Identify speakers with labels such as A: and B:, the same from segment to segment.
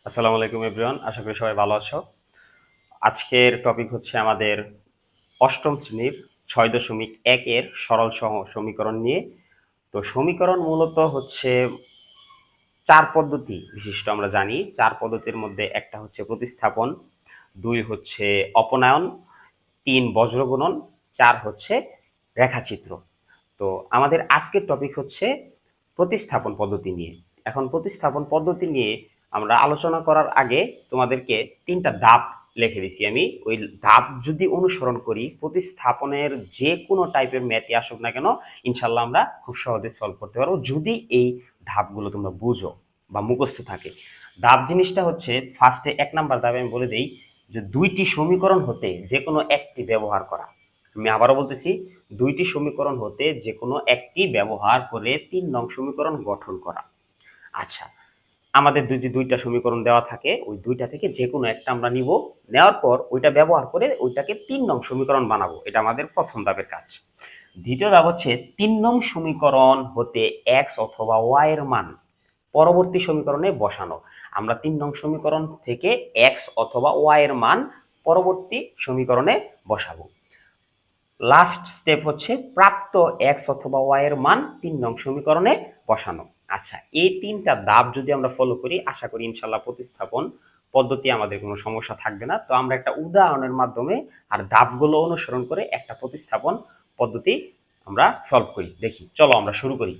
A: আসসালামু আলাইকুম এভরিওয়ান, আশা করি সবাই ভালো আছো। আজকের টপিক হচ্ছে আমাদের অষ্টম শ্রেণীর 6.1 এর সরল সহ সমীকরণ নিয়ে। তো সমীকরণ মূলত হচ্ছে চার পদ্ধতি বিশিষ্ট। আমরা জানি চার পদ্ধতির মধ্যে একটা হচ্ছে প্রতিস্থাপন, দুই হচ্ছে অপনয়ন, তিন বজ্রগুণন, চার হচ্ছে রেখাচিত্র। তো আমাদের আজকের টপিক হচ্ছে প্রতিস্থাপন পদ্ধতি নিয়ে। এখন প্রতিস্থাপন পদ্ধতি নিয়ে আমরা আলোচনা করার আগে তোমাদেরকে তিনটা ধাপ লিখে দিছি আমি। ওই ধাপ যদি অনুসরণ করি, প্রতিস্থাপনের যে কোনো টাইপের ম্যাথই আসুক না কেন, ইনশাল্লাহ আমরা খুব সহজে সলভ করতে পারবো, যদি এই ধাপগুলো তোমরা বুঝো বা মুখস্থ থাকে। ধাপ জিনিসটা হচ্ছে, ফার্স্টে 1 নাম্বার ধাপে আমি বলে দিই যে দুইটি সমীকরণ হতে যে কোনো একটি ব্যবহার করা। আমি আবারও বলতেছি, দুইটি সমীকরণ হতে যে কোনো একটি ব্যবহার করে 3 নং সমীকরণ গঠন করা। আচ্ছা, আমাদের দুইটা সমীকরণ দেওয়া থাকে, ওই দুইটা থেকে যে কোনো একটা আমরা নিব, নেওয়ার পর ওইটা ব্যবহার করে ওইটাকে 3 নং সমীকরণ বানাবো। এটা আমাদের প্রথম ধাপের কাজ। দ্বিতীয় ধাপ হচ্ছে 3 নং সমীকরণ হতে এক্স অথবা ওয়াই এর মান পরবর্তী সমীকরণে বসানো। আমরা 3 নং সমীকরণ থেকে এক্স অথবা ওয়াই এর মান পরবর্তী সমীকরণে বসাবো। লাস্ট স্টেপ হচ্ছে প্রাপ্ত এক্স অথবা ওয়াই এর মান 3 নং সমীকরণে বসানো। আচ্ছা, এই তিনটা ধাপ যদি আমরা ফলো করি, আশা করি ইনশাল্লাহ প্রতিস্থাপন পদ্ধতি আমাদের কোনো সমস্যা থাকবে না। তো আমরা একটা উদাহরণের মাধ্যমে আর ধাপগুলো অনুসরণ করে একটা প্রতিস্থাপন পদ্ধতি আমরা সলভ করি। দেখি, চলো আমরা শুরু করি।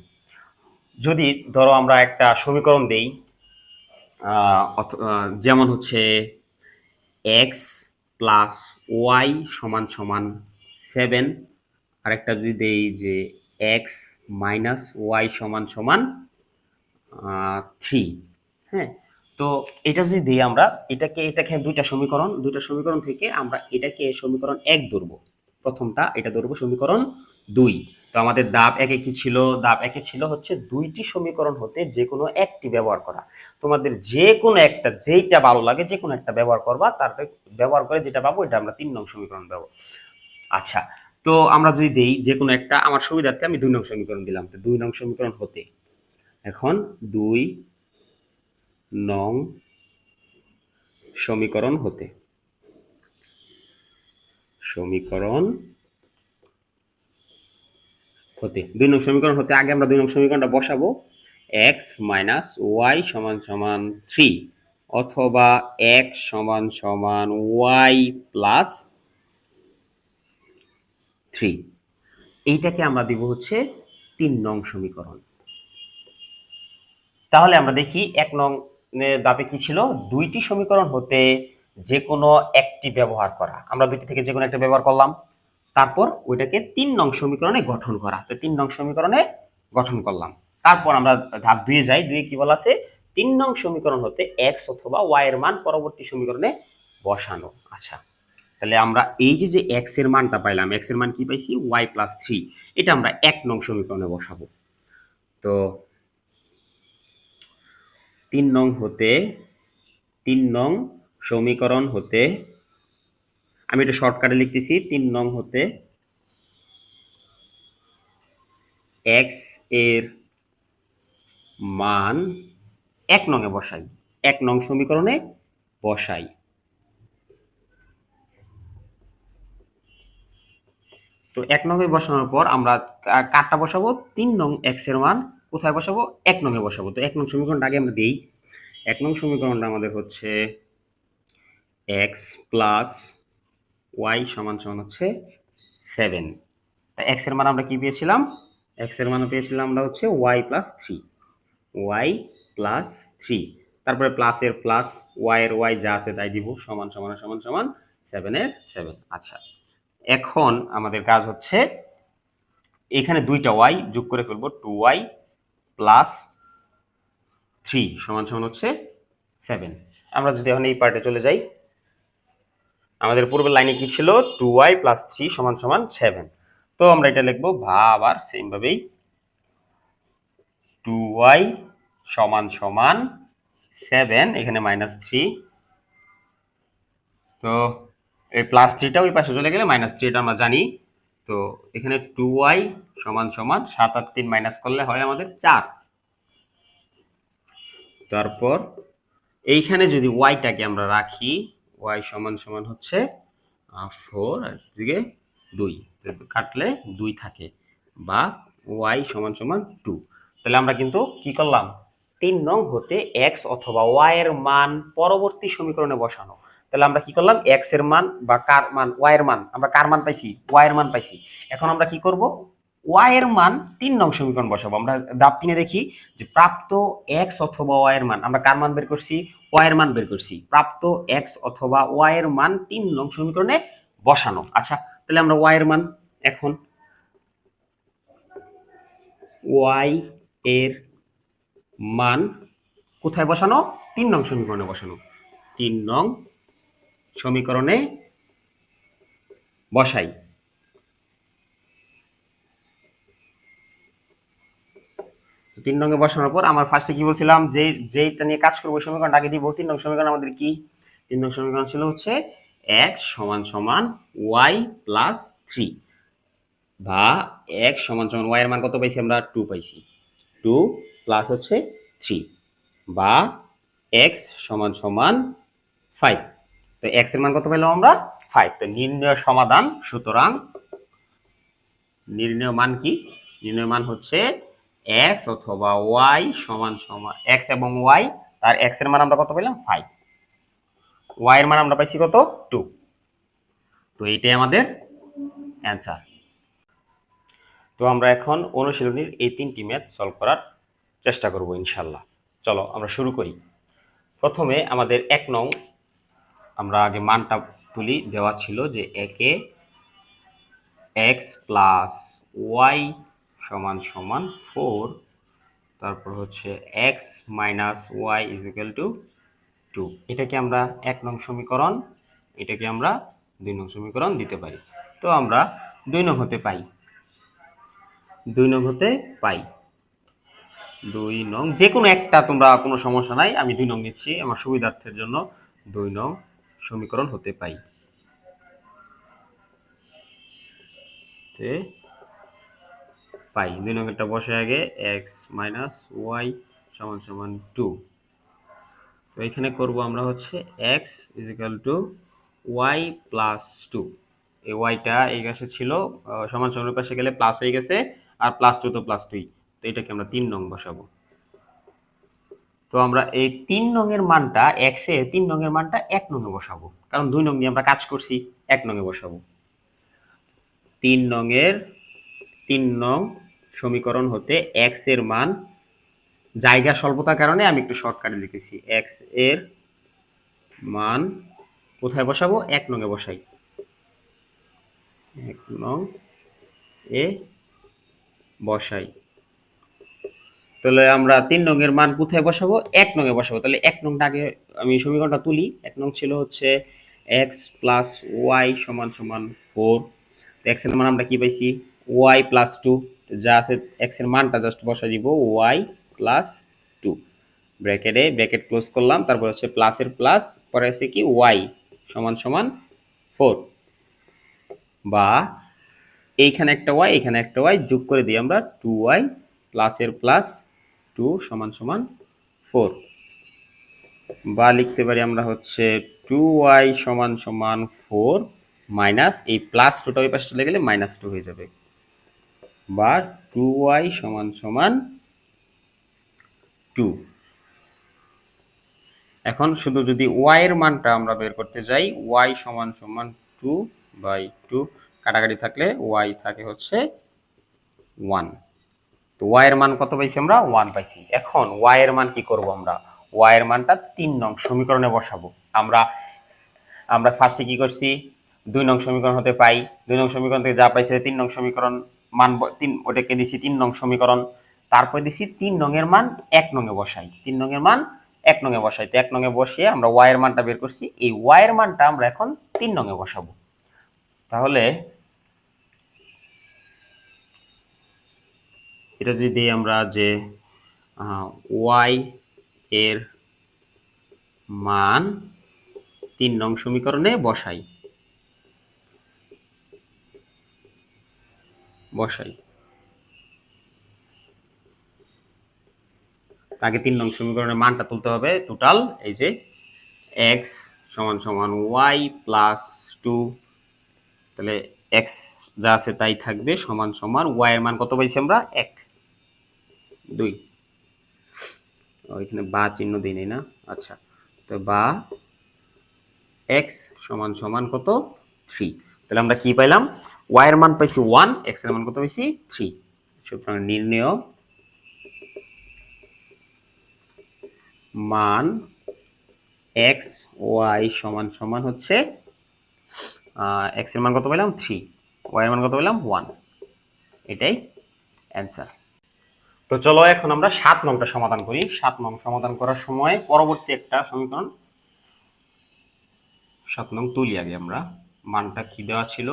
A: যদি ধরো আমরা একটা সমীকরণ দেই, যেমন হচ্ছে এক্স প্লাস ওয়াই সমান সমান 7। আরেকটা যদি দেই যে এক্স মাইনাস ওয়াই সমান সমান 3। হ্যাঁ, তো এটা যদি দিই আমরা, এটাকে দুইটা সমীকরণ থেকে আমরা এটাকে সমীকরণ 1 ধরবো, প্রথমটা এটা ধরবো সমীকরণ 2। তো আমাদের ধাপ একে কি ছিল? ধাপ একে ছিল হচ্ছে দুইটি সমীকরণ হতে যে কোনো একটি ব্যবহার করা। তোমাদের যে কোনো একটা, যেইটা ভালো লাগে যে কোনো একটা ব্যবহার করবা, তারপরে ব্যবহার করে যেটা পাবো এটা আমরা 3 নং সমীকরণ পাবো। আচ্ছা, তো আমরা যদি দেই যে কোনো একটা, আমার সুবিধার্থে আমি 2 নং সমীকরণ দিলাম। তো 2 নং সমীকরণ হতে, এখন 2 নং সমীকরণ হতে, সমীকরণ হতে 2 নং সমীকরণ হতে আগে আমরা 2 নং সমীকরণটা বসাবো। এক্স মাইনাস ওয়াই সমান সমান 3 অথবা এক্স সমান সমান ওয়াই প্লাস 3, এইটাকে আমরা দিব হচ্ছে 3 নং সমীকরণ। তাহলে আমরা দেখি 1 নং ধাপে কি ছিল? দুইটি সমীকরণ হতে যে কোনো একটি ব্যবহার করা। আমরা দুইটি থেকে যে কোনো একটা ব্যবহার করলাম, তারপর ওইটাকে 3 নং সমীকরণে গঠন করা। তো 3 নং সমীকরণে গঠন করলাম। তারপর আমরা ধাপ 2 যাই। 2 কি বলা আছে? 3 নং সমীকরণ হতে এক্স অথবা ওয়াই এর মান পরবর্তী সমীকরণে বসানো। আচ্ছা, তাহলে আমরা এই যে এক্স এর মানটা পাইলাম, এক্স এর মান কি পাইছি? Y plus 3। এটা আমরা 1 নং সমীকরণে বসাবো। তো 3 নং হতে, 3 নং সমীকরণ হতে, আমি এটা শর্টকাটে লিখতেছি, 3 নং হতে এক্স এর মান 1 নং এ বসাই, 1 নং সমীকরণে বসাই। তো 1 নং এ বসানোর পর আমরা কারটা বসাবো? 3 নং এক্স এর মান কোথায় বসাবো? 1 নং এ বসাবো। তো 1 নং সমীকরণটা আগে আমরা দিই। 1 নং সমীকরণটা আমাদের হচ্ছে এক্স প্লাস ওয়াই সমান সমান হচ্ছে 7। তা এক্স এর মান আমরা কি পেয়েছিলাম? এক্স এর মান পেয়েছিলাম আমরা হচ্ছে ওয়াই প্লাস 3, ওয়াই প্লাস 3। তারপরে প্লাস এর প্লাস, ওয়াই এর ওয়াই যা আছে তাই দিব, সমান সমান সমান সমান 7 এর 7। আচ্ছা, এখন আমাদের কাজ হচ্ছে এখানে দুইটা ওয়াই যোগ করে ফেলবো, 2y প্লাস 3 সমান সমান হচ্ছে 7। আমরা যদি এখন এই পার্টে চলে যাই, আমাদের পূর্বের লাইনে কি ছিল? 2y প্লাস 3 সমান সমান 7। তো আমরা এটা লিখবো আবার সেম ভাবেই, 2y সমান সমান 7, এখানে মাইনাস 3। তো এই প্লাস 3টা ওই পাশে চলে গেলে মাইনাস 3, এটা আমরা জানি। তো এখানে 2y সমান সমান 7 আর 3 মাইনাস করলে হয় আমাদের 4। তারপর এইখানে যদি ওয়াইটাকে আমরা রাখি, ওয়াই সমান সমান হচ্ছে 4 আর এদিকে 2, কাটলে 2 থাকে, বা ওয়াই সমান সমান 2। তাহলে আমরা কিন্তু কি করলাম, 3 নং হতে এক্স অথবা ওয়াই এর মান পরবর্তী সমীকরণে বসানো। তাহলে আমরা কি করলাম, এক্স এর মান বা কার মান, ওয়াই এর মান, আমরা কার মান পাইছি, ওয়াই এর মান পাইছি। এখন আমরা কি করব, ওয়াই এর মান 3 নং সমীকরণ বসাবো। আমরা দাব কিনে দেখি যে প্রাপ্ত এক্স অথবা ওয়াই এর মান, আমরা কার মান বের করছি, ওয়াই এর মান বের করছি। প্রাপ্ত এক্স অথবা ওয়াই এর মান 3 নং সমীকরণে বসানো। আচ্ছা, তাহলে আমরা ওয়াই এর মান, এখন ওয়াই এর মান কোথায় বসানো, 3 নং সমীকরণে বসানো। 3 নং সমীকরণে বসাই। 3 নং এ বসানোর পর আমার ফার্স্টে কি বলছিলাম, যে যেটা নিয়ে কাজ করবো সমীকরণটা আগে দিব। 3 নং সমীকরণ আমাদের কি, 3 নং সমীকরণ ছিল হচ্ছে x সমান সমান y প্লাস 3, বা x সমান সমান y এর মান কত পাইছি আমরা, 2 পাইছি, 2 প্লাস হচ্ছে 3, বা x সমান সমান 5। তো x এর মান কত পেলাম আমরা, 5। তো নির্ণয় সমাধান, সুতরাং নির্ণয় মান কি, নির্ণয় মান হচ্ছে x অথবা y সমান সমান x এবং y, তার x এর মান আমরা কত পেলাম, 5, y এর মান আমরা পাইছি কত, 2। তো এইটাই আমাদের অ্যান্সার। তো আমরা এখন অনুশীলনীর এই 3টি ম্যাথ সলভ করার চেষ্টা করব ইনশাআল্লাহ। চলো আমরা শুরু করি। প্রথমে আমাদের 1 নং, আমরা আগে মানটা তুলি, দেওয়া ছিল যে একে x প্লাস ওয়াই সমান সমান 4, তারপর হচ্ছে x minus y is equal to 2। এটাকে আমরা 1 নং সমীকরণ, এটাকে আমরা 2 নং সমীকরণ দিতে পারি। তো আমরা 2 নং হতে পাই, 2 নং হতে পাই, 2 নং যে কোনো একটা, তোমরা কোনো সমস্যা নাই, আমি 2 নং নিচ্ছি আমার সুবিধার্থের জন্য। 2 নং সমীকরণ হতে পাই, পাই 2 নং একটা বসে আগে, x মাইনাস ওয়াই সমান সমান 2। তো এখানে করব আমরা হচ্ছে x is equal to y plus 2। এই ওয়াইটা এই পাশে ছিল, সমান সমানের পাশে গেলে প্লাস হয়ে গেছে, আর প্লাস 2 তো প্লাস 2। তো এটাকে আমরা 3 নং বসাবো। তো আমরা এই 3 নং এর মানটা, x এ 3 নং এর মানটা 1 নং এ বসাবো, কারণ 2 নং দিয়ে আমরা কাজ করছি, 1 নং এ বসাবো। 3 নং এর 3 নং সমীকরণ হতে x এর মান, জায়গা স্বল্পতার কারণে আমি একটু শর্টকাটে লিখেছি, x এর মান কোথায় বসাবো, 1 নং এ বসাই, 1 নং এ বসাই। তাহলে আমরা 3 নং এর মান কোথায় বসাবো, 1 নং এ বসাবো। তাহলে 1 নংটা আগে আমি সমীকরণটা তুলি। 1 নং ছিল হচ্ছে x প্লাস ওয়াই সমান সমান 4। তো x এর মান আমরা কি পাইছি, y প্লাস 2, যা আছে x এর মানটা জাস্ট বসা দিব, y প্লাস 2, ব্র্যাকেটে ব্র্যাকেট ক্লোজ করলাম, তারপর হচ্ছে প্লাসের প্লাস, পরে আছে কি y সমান সমান 4, বা এইখানে একটা y, এখানে একটা y যোগ করে দিই আমরা, 2y প্লাসের প্লাস 2 সমান সমান 4, বা লিখতে পারি আমরা হচ্ছে 2y সমান সমান 4 মাইনাস এই প্লাস 2টা ওই পাশে চলে গেলে মাইনাস 2 হয়ে যাবে, বা 2y সমান সমান 2। এখন শুধু যদি y এর মানটা আমরা বের করতে যাই, y সমান সমান 2/2, কাটাকাটি থাকলে y থাকে হচ্ছে 1। তো y এর মান কত পাইছি আমরা, 1 পাইছি। এখন y এর মান কি করব, আমরা y এর মানটা 3 নং সমীকরণে বসাবো। আমরা আমরা ফার্স্টে কি করছি, 2 নং সমীকরণ হতে পাই, 2 নং সমীকরণ থেকে যা পাইছে 3 নং সমীকরণ মান 3, ওটাকে দিছি 3 নং সমীকরণ, তারপর দিছি 3 নং এর মান 1 নং এ বসাই, 3 নং এর মান 1 নং এ বসাই। তো 1 নং এ বসিয়ে আমরা y এর মানটা বের করছি, এই y এর মানটা আমরা এখন 3 নং এ বসাবো। তাহলে এটা যদি দিই আমরা যে y এর মান 3 নং সমীকরণে বসাই, আগে 3 নং সমীকরণের মানটা তুলতে হবে টোটাল। এই যে x সমান সমান y প্লাস 2, তাহলে x যা আছে তাই থাকবে, সমান সমান y এর মান কত পাইছি আমরা 1 2, এখানে বা চিহ্ন দিই নাই না, আচ্ছা। তো বা x সমান সমান কত 3, তাহলে আমরা কি পাইলাম y এর মান পাইছি 1, x এর মান কত পাইছি 3। সুতরাং নির্ণেয় মান x y সমান সমান হচ্ছে x এর মান কত পেলাম 3, y এর মান কত পেলাম 1, এটাই অ্যান্সার। তো চলো এখন আমরা 7 নংটা সমাধান করি। 7 নং সমাধান করার সময় পরবর্তী একটা সমীকরণ 7 নং তুলি আগে আমরা। মানটা কি দেওয়া ছিল,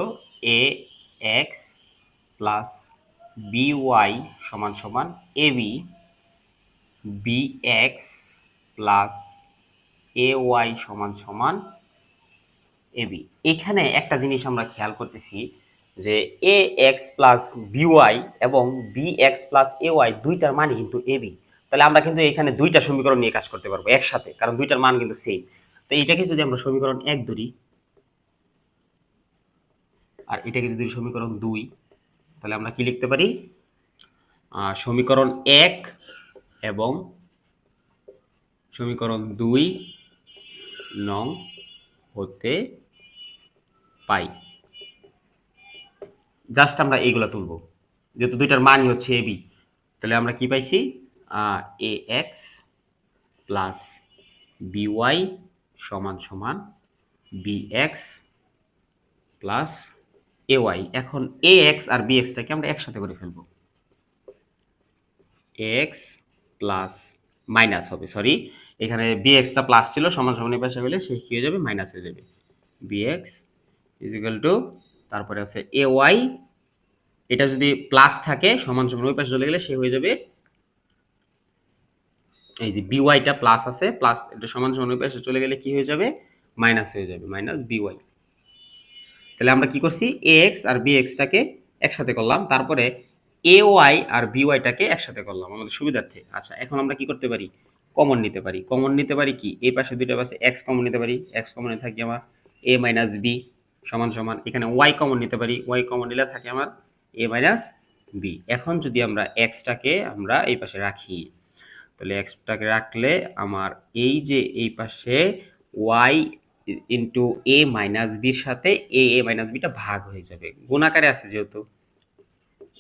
A: ax প্লাস by সমান সমান ab, bx প্লাস ay সমান সমান ab। এখানে একটা জিনিস আমরা খেয়াল করতেছি যে ax প্লাস by এবং bx প্লাস ay দুইটার মানই কিন্তু ab। তাহলে আমরা কিন্তু এখানে দুইটা সমীকরণ নিয়ে কাজ করতে পারবো একসাথে, কারণ দুইটার মান কিন্তু সেম। তো এটাকে যদি আমরা সমীকরণ 1 ধরি আর এটাকে যদি সমীকরণ 2, তাহলে আমরা কি লিখতে পারি, সমীকরণ 1 এবং সমীকরণ 2 নং হতে পাই। জাস্ট আমরা এইগুলা তুলবো, যেহেতু দুইটার মানই হচ্ছে ab। তাহলে আমরা কি পাইছি, ax প্লাস by সমান সমান bx প্লাস ay। এখন ax আর bx টাকে আমরা একসাথে করে ফেলবো, ax প্লাস মাইনাস হবে, সরি এখানে bx টা প্লাস ছিল, সমান সমান এই পাশে হলে সে কি হয়ে যাবে, মাইনাস হয়ে যাবে। bx ইজ ইকুয়াল টু, তারপরে আছে ay, এটা যদি প্লাস থাকে সমান সমান ওই পাশে চলে গেলে সে হয়ে যাবে, এই যে by টা প্লাস আছে, প্লাস এটা সমান সমান ওই পাশে চলে গেলে কি হয়ে যাবে, মাইনাস হয়ে যাবে, মাইনাস by। তাহলে আমরা কি করছি, ax আর bx টাকে একসাথে করলাম, তারপরে ay আর by টাকে একসাথে করলাম আমাদের সুবিধার্থে। আচ্ছা, এখন আমরা কি করতে পারি, কমন নিতে পারি। কমন নিতে পারি কি, এই পাশে দুইটা পাশে x কমন নিতে পারি, x কমনে থাকে আমার a মাইনাস b সমান সমান, এখানে y কমন নিতে পারি, y কমন নিলে থাকে আমার a মাইনাস b। এখন যদি আমরা x টাকে আমরা এই পাশে রাখি, তাহলে x টাকে রাখলে আমার এই যে এই পাশে y ইন্টু a মাইনাস বির সাথে a মাইনাস বিটা ভাগ হয়ে যাবে, গুণাকারে আছে যেহেতু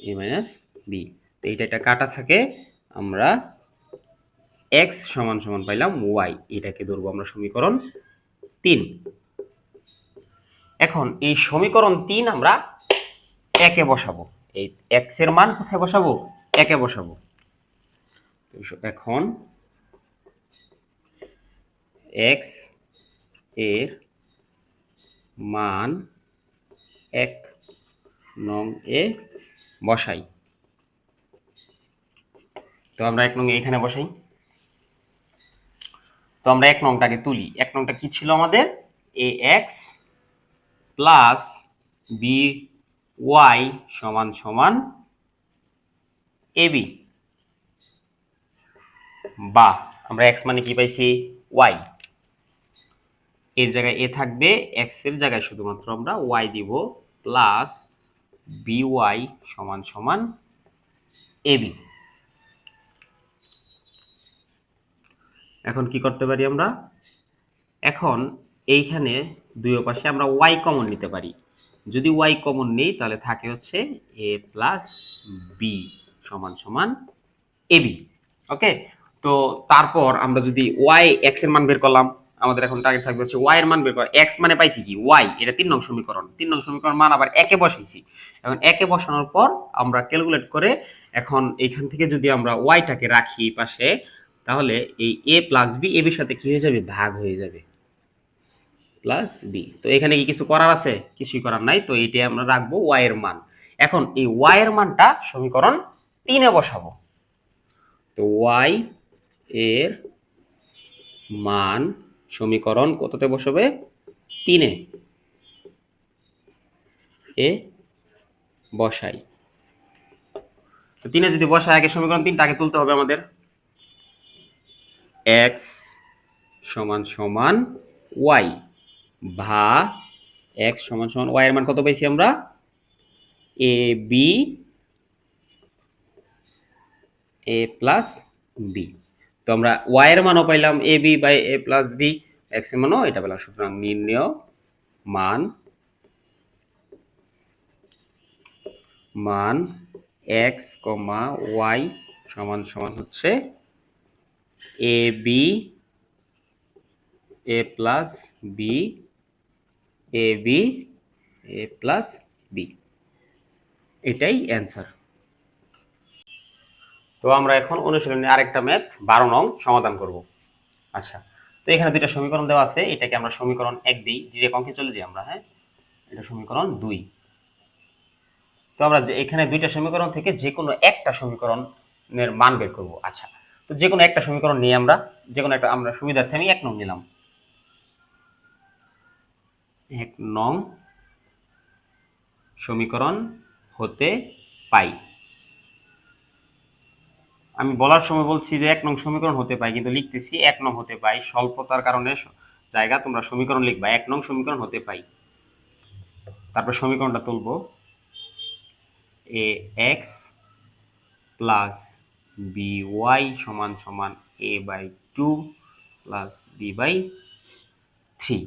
A: a মাইনাস বি। তো এইটা একটা কাটা থাকে, আমরা x সমান সমান পাইলাম y, এটাকে ধরবো আমরা সমীকরণ 3। এখন এই সমীকরণ 3 আমরা একে বসাবো, এই x এর মান কোথায় বসাবো, একে বসাবো। এখন x এর মান 1 নং এ বসাই। তো আমরা 1 নং এখানে বসাই। তো আমরা 1 নংটাকে তুলি। 1 নংটা কি ছিল আমাদের, ax প্লাস by সমান সমান ab, বা আমরা x মানে কি পাইছি y, এর জায়গায় a থাকবে, x এর জায়গায় শুধুমাত্র আমরা y দিব, প্লাস by সমান সমান ab। এখন কি করতে পারি আমরা, এখন এইখানে দুই পাশে আমরা y কমন নিতে পারি। যদি y কমন নেই তাহলে থাকে হচ্ছে a প্লাস b সমান সমান ab। ওকে, তো তারপর আমরা যদি y x এর মান বের করলাম, আমাদের এখন টার্গেট থাকবে হচ্ছে y এর মান বের করা। x মানে পাইছি কি y, এটা 3 নং সমীকরণ, 3 নং সমীকরণ মান আবার একে বসাইছি। এখন একে বসানোর পর আমরা ক্যালকুলেট করে এখন এইখান থেকে যদি আমরা y টাকে রাখি পাশে, তাহলে এই a প্লাস b ab এর সাথে কি হয়ে যাবে, ভাগ হয়ে যাবে, প্লাস বি। তো এখানে কি কিছু করার আছে, কিছুই করার নাই। তো এইটাই আমরা রাখবো y এর মান। এখন এই y এর মানটা সমীকরণ 3 এ বসাবো। তো y এর মান সমীকরণ কততে বসাবে, 3 এ বসাই। তো 3 এ যদি বসাই, আগে সমীকরণ 3টাকে তুলতে হবে আমাদের। এক্স সমান সমান ওয়াই, ভা এক্স সমান সমান ওয়াই এর মান কত পাইছি আমরা? A B A plus B. তো আমরা ওয়াই এর মানও পাইলাম A B by A plus B, X এর মানও এটা পেলাম। সুতরাং নির্ণেয় মান মান এক্স কমা ওয়াই সমান সমান হচ্ছে এ B A plus B A B A plus B, এটাই অ্যান্সার। তো আমরা এখন অনুশীলনে আরেকটা ম্যাথ 12 নং সমাধান করব। আচ্ছা, তো এখানে দুইটা সমীকরণ দেওয়া আছে, এটাকে আমরা সমীকরণ 1 দিই, ডিরেক্ট অঙ্কে চলে যাই আমরা। হ্যাঁ, এটা সমীকরণ 2। তো আমরা এখানে দুইটা সমীকরণ থেকে যে কোনো একটা সমীকরণের মান বের করব। আচ্ছা, তো যে কোনো একটা সমীকরণ নিয়ে আমরা যে কোনো একটা, আমরা সুবিধার্থে আমি 1 নং নিলাম। 1 নং সমীকরণ হতে পাই, আমি বলার সময় বলছি যে 1 নং সমীকরণ হতে পাই, কিন্তু লিখতেছি 1 নং হতে পাই, স্বল্পতার কারণে জায়গা তোমরা সমীকরণ লিখবা 1 নং সমীকরণ হতে পাই। তারপর সমীকরণটা তুলবো, এ এক্স প্লাস বি ওয়াই সমান সমান A by 2 plus B by 3।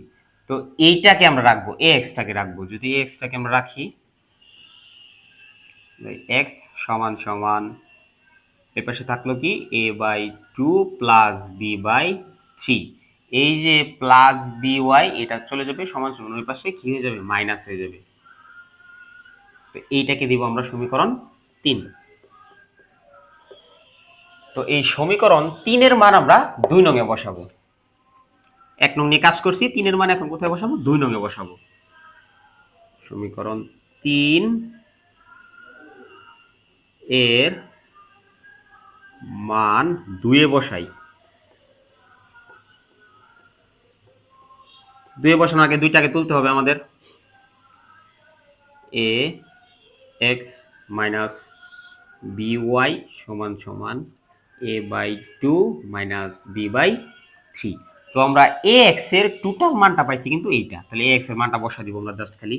A: তো এইটাকে আমরা রাখবো, এ এক্সটাকে রাখবো। যদি এ এক্সটাকে আমরা রাখি, এক্স সমান সমান এর পাশে থাকলো কি এ বাই 2 প্লাস বি বাই 3। এই যে প্লাস বি ওয়াই এটা চলে যাবে সমান সমান, ওই পাশে কি হয়ে যাবে? মাইনাস হয়ে যাবে। তো এইটাকে দিব আমরা সমীকরণ 3। তো এই সমীকরণ 3 এর মান আমরা 2 নং এ বসাবো। 1 নং নিয়ে কাজ করছি, 3 এর মান এখন কোথায় বসাবো? 2 নং এ বসাবো। সমীকরণ 3 এর মান 2 এ বসাই। 2 এ বসানোর আগে দুইটাকে তুলতে হবে আমাদের। এ এক্স মাইনাস বি ওয়াই সমান সমান A by 2 minus B by 3। তো আমরা এ এক্স এর টোটাল মানটা পাইছি কিন্তু এইটা, তাহলে এ এক্স এর মানটা বসা দিব আমরা। জাস্ট খালি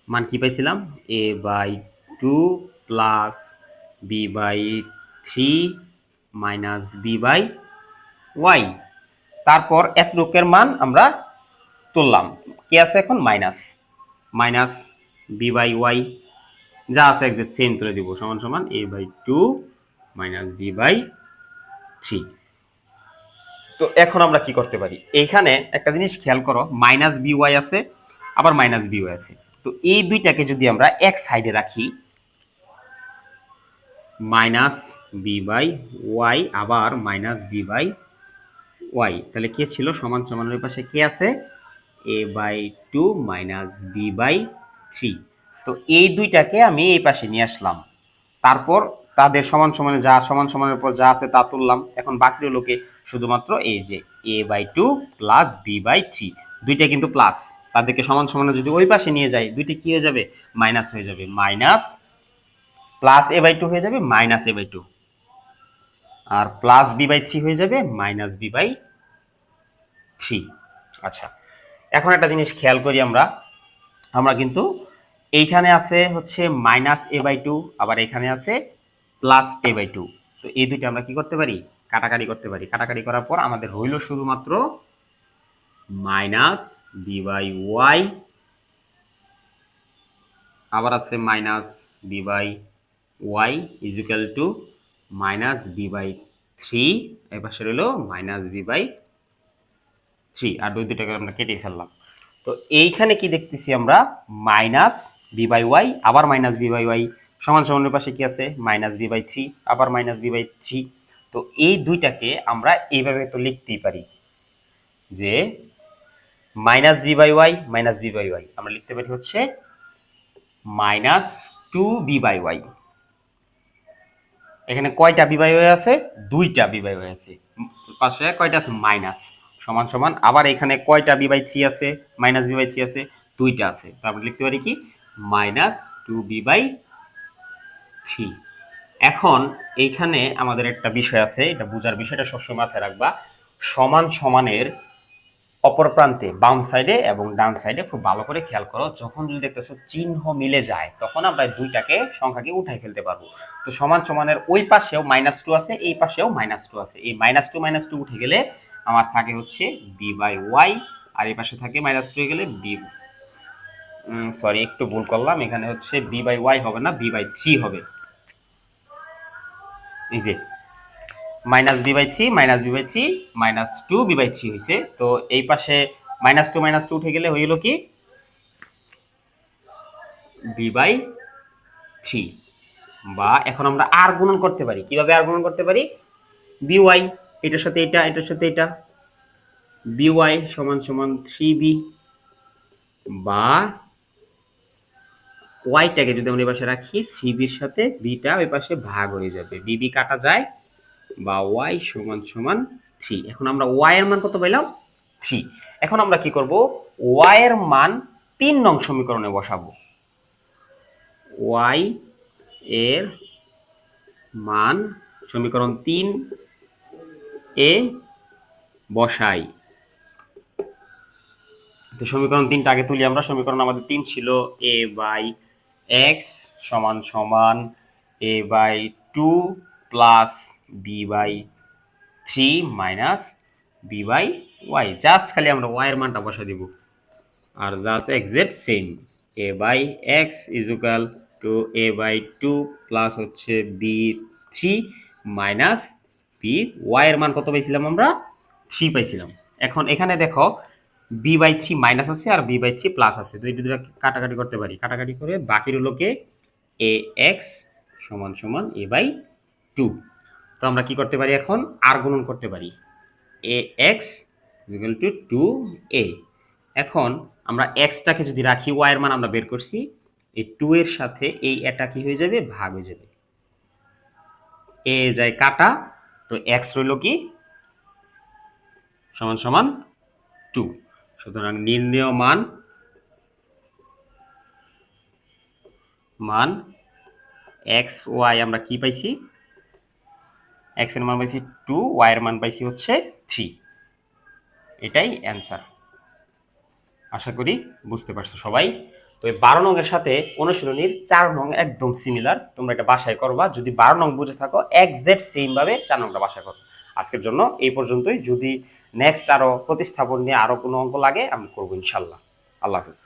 A: মান কি পাইছিলাম? A by 2 plus B by 3 minus B by Y. তারপর এতটুকের মান আমরা তুললাম, কি আছে এখন? Minus minus B by Y, যা আছে একজ্যাক্ট সেম তুলে দিব, সমান সমান A by 2 minus B by 3। তো এখন আমরা কি করতে পারি? এইখানে একটা জিনিস খেয়াল করো, মাইনাস বি ওয়াই আছে, আবার মাইনাস বি ওয়াই আছে। তো এই দুইটাকে যদি আমরা এক সাইডে রাখি, মাইনাস বি বাই ওয়াই আবার মাইনাস বি বাই ওয়াই, তাহলে কে ছিল? সমান সমানের পাশে কে আছে? এ বাই 2 মাইনাস বি বাই 3। তো এই দুইটাকে আমি এই পাশে নিয়ে আসলাম, তারপর তাদের সমান সমানে যা সমান সমানের পর যা আছে তা তুললাম। এখন বাকি হলো কি? শুধুমাত্র এই যে এ বাই 2 প্লাস বি বাই 3, দুইটা কিন্তু প্লাস, তাদেরকে সমান সমানে যদি ওই পাশে নিয়ে যাই, দুইটা কি হয়ে যাবে? মাইনাস হয়ে যাবে। মাইনাস প্লাস এ বাই 2 হয়ে যাবে মাইনাস এ বাই 2, আর প্লাস বি বাই 3 হয়ে যাবে মাইনাস বি বাই 3। আচ্ছা, এখন একটা জিনিস খেয়াল করি আমরা, আমরা কিন্তু এইখানে আছে হচ্ছে মাইনাস এ বাই 2, আবার এখানে আছে প্লাস এ বাই 2। তো এই দুইটা আমরা কি করতে পারি? কাটাকাটি করতে পারি। কাটাকাটি করার পর আমাদের হইল শুধুমাত্র মাইনাস বি বাই ওয়াই, আবার আছে minus B by y is equal to minus B by 3, এই পাশে রইল মাইনাস বি বাই 3, আর দুইটাকে আমরা কেটে ফেললাম। তো এইখানে কি দেখতেছি আমরা? মাইনাস বি বাই ওয়াই আবার মাইনাস বি বাই ওয়াই সমান সমানের পাশে কি আছে? মাইনাস বি বাই 3 আবার মাইনাস বি বাই 3। তো এই দুইটাকে আমরা এইভাবে তো লিখতেই পারি যে minus B by y minus B by y আমরা লিখতে পারি হচ্ছে মাইনাস 2 বি বাই ওয়াই। এখানে কয়টা বি বাই ওয়াই আছে? দুইটা বি বাই ওয়াই আছে, পাশে কয়টা আছে? মাইনাস, সমান সমান আবার এখানে কয়টা বি বাই 3 আছে? মাইনাস বি বাই 3 আছে, দুইটা আছে। তো আমরা লিখতে পারি কি? Minus 2 b by 3। এখন এইখানে আমাদের একটা বিষয় আছে, এটা বোঝার বিষয়টা সবসময় মাথায় রাখবা। সমান সমানের অপর প্রান্তে বাম সাইডে এবং ডান সাইডে খুব ভালো করে খেয়াল করো, যখন যদি দেখতেছো চিহ্ন মিলে যায় তখন আমরা দুইটাকে সংখ্যাকে উঠাই ফেলতে পারবো। তো সমান সমানের ওই পাশেও -2 আছে, এই পাশেও -2 আছে। এই -2 উঠে গেলে আমার থাকে হচ্ছে b/y, আর এই পাশে থাকে -2 হয়ে গেলে b, সরি একটু ভুল করলাম, এখানে হচ্ছে b/y হবে না, b/3 হবে। এই যে -b/3 -b/3 -2b/3 হয়েছে। তো এই পাশে -2 উঠে গেলে হইল কি b/3। বা এখন আমরা আর গুণন করতে পারি। কিভাবে আর গুণন করতে পারি? by, এটার সাথে এটা, এটার সাথে এটা, by সমান সমান 3b, বা ওয়াইটাকে যদি আমরা এই পাশে রাখি 3b এর সাথে বিটা ওই পাশে ভাগ হয়ে যাবে, bb কাটা যায়, বা y সমান সমান 3। এখন আমরা y এর মান কত পাইলাম? 3। এখন আমরা কি করব? y এর মান 3 নং সমীকরণে বসাবো। y এর মান সমীকরণ 3 এ বসাই। তো সমীকরণ 3টা আগে তুলি আমরা। সমীকরণ আমাদের 3 ছিল a/x সমান সমান a/2 plus b/3 minus b/y। Just খালি আমরা y এর মানটা বসা দিব, আর just exact same. a/x is equal to a/2 plus হচ্ছে b3 মাইনাস b। y এর মান কত পাইছিলাম আমরা? 3 পাইছিলাম। এখন এখানে দেখো b/3 মাইনাস আছে আর b/3 প্লাস আছে, তো এই দুটো কাটাকাটি করতে পারি। কাটাকাটি করে বাকি রইল কে ax সমান সমান a/2। তো আমরা কি করতে পারি এখন? আর গুণন করতে পারি। ax equal to 2a। এখন আমরা x টাকে যদি রাখি, y এর মান আমরা বের করছি, এই 2 এর সাথে এই এটা কি হয়ে যাবে? ভাগ হয়ে যাবে। a যায় কাটা, তো x রইল কি সমান সমান 2। সুতরাং নির্ণেয় মান x y আমরা কি পাইছি? x এর মান পাইছি 2, y এর মান পাইছি হচ্ছে 3। এটাই অ্যান্সার। আশা করি বুঝতে পারছো সবাই। তো এই 12 নং এর সাথে অনুশীলনীর 4 নং একদম সিমিলার, তোমরা এটা বাসায় করবা। যদি 12 নং বুঝে থাকো এক্সাক্ট সেম ভাবে 4 নংটা বাসায় করো। আজকের জন্য এই পর্যন্তই। যদি নেক্সট আরো প্রতিস্থাপন নিয়ে আরো কোনো অঙ্ক লাগে আমি করবো ইনশাল্লাহ। আল্লাহ হাফেজ।